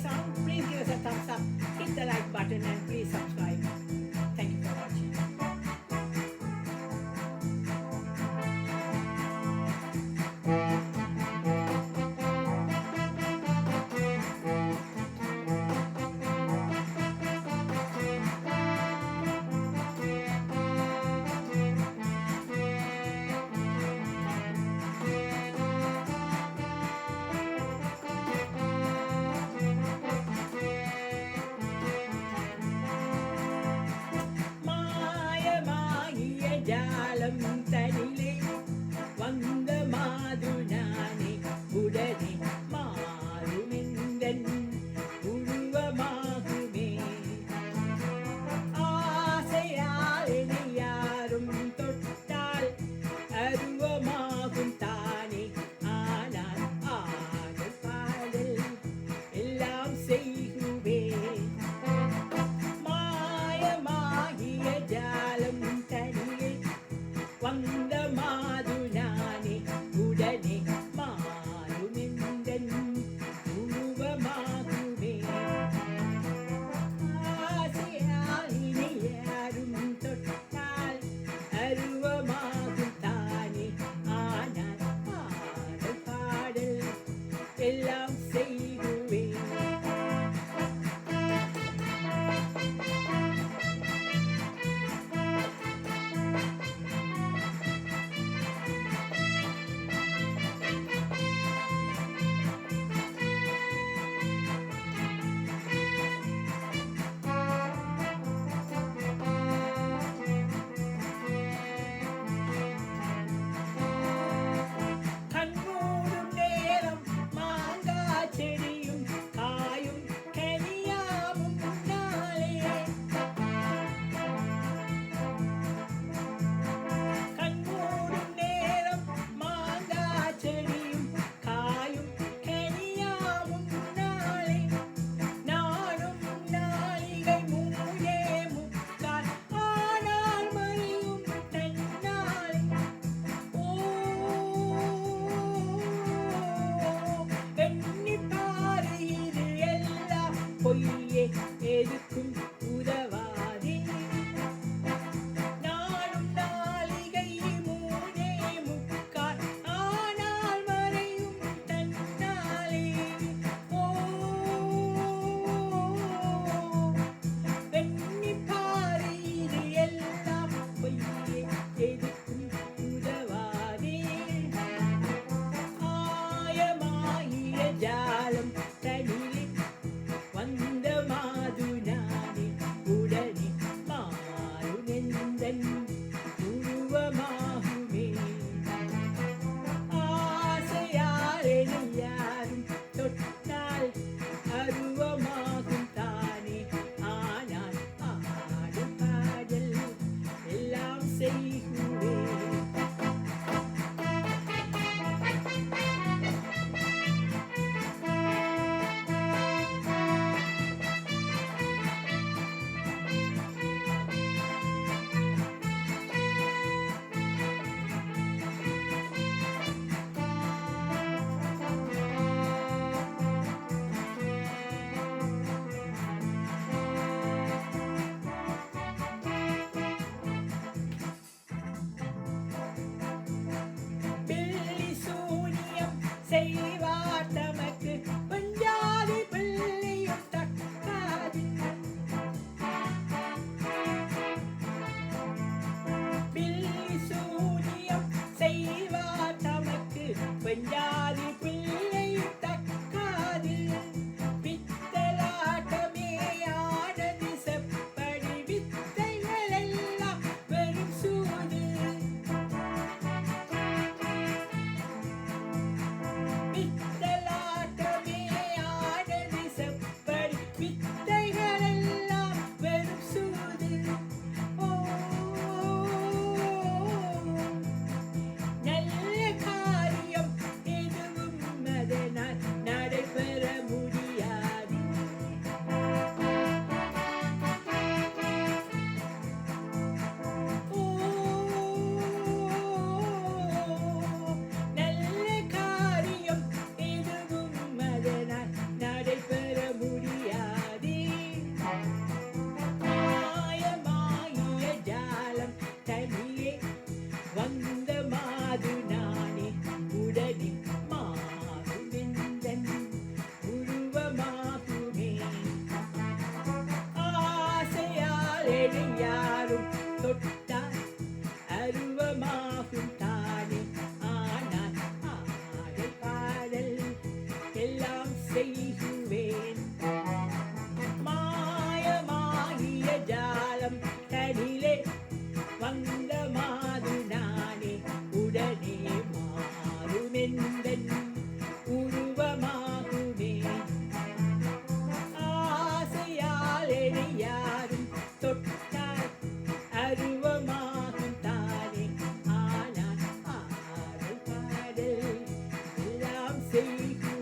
sound, please give us a thumbs up, hit the like button and please subscribe. Thank you for watching. ஜாலம் தனிலே வந்த மாதுஞானே உடனே மாறுமெந்தன் உருவமாகுமே ஆசையால் என்னை யாரும் தொட்டால் அருவமாகும் தானே ஆனால் ஆடல் பாடல் எல்லாம் செய்குவே மாயமாகிய ஜாலம் வந்த மாதுஞானே உடனே மாறுமெந்தன் உருவமாகுமே ஆசையால் இனி யாரும் தொட்டால் அருவமாகும் தானே ஆனால் பாடல் பாடல் எல்லாம் செய்குவே செடியும் காயும் கனியாவும் நாளே கண்மூடும் நேரம் மாங்கா செடியும் காயும் கனியாவும் நாளே நானும் நாளிகை மூலே முக்கால் ஆனால் மறியும் தன்னாலே ஓ பொய்யே எதுக்கும் உதவாதே நானும் நாளிகை மூனே முக்கால் ஆனால் மறையும் தன்னாலே ஓ வெண்ணிப்பாறு இது எல்லாம் பொய்யே எதுக்கும் உதவாதே ஆயமாகிய ஜாலம் தனிலே வந்த மாதுஞானே உடனே மாறுமெந்தன் உருவமாகுமே ஆசையால் என்னை யாரும் தொட்டால் அருவமாகும் தானே ஆனால் பாடும் பாடல் எல்லாம் செய்குவே செய்வார் தமக்கு பஞ்சாதி பிள்ளையும் தக்காது பில்லி சூனியம் செய்வார் தமக்கு பஞ்சாதி பிள்ளையும் தக்காது பித்தலாட்டமே ஆனது செப்படி வித்தைகள் எல்லாம் வெறும் சூது பித்தலாட்டமே ஆனது செப்படி வித்தைகள் எல்லாம் வெறும் சூது ஓ நல்ல காரியம் எதுவும் என்னை யாரும் தொட்டால் அருவமாகும் தானே. ஆனால் ஆடல் பாடல் எல்லாம் செய்குவேன். மாயமாகிய ஜாலம் தனிலே வந்த மாது நானே. உடனே மாறுமெந்தன் உருவமாகுமே. ஆசையால் என்னை யாரும் தொட்டால் அருவமாகும் தானே. ஆனால் ஆடல் பாடல் எல்லாம் செய்கும்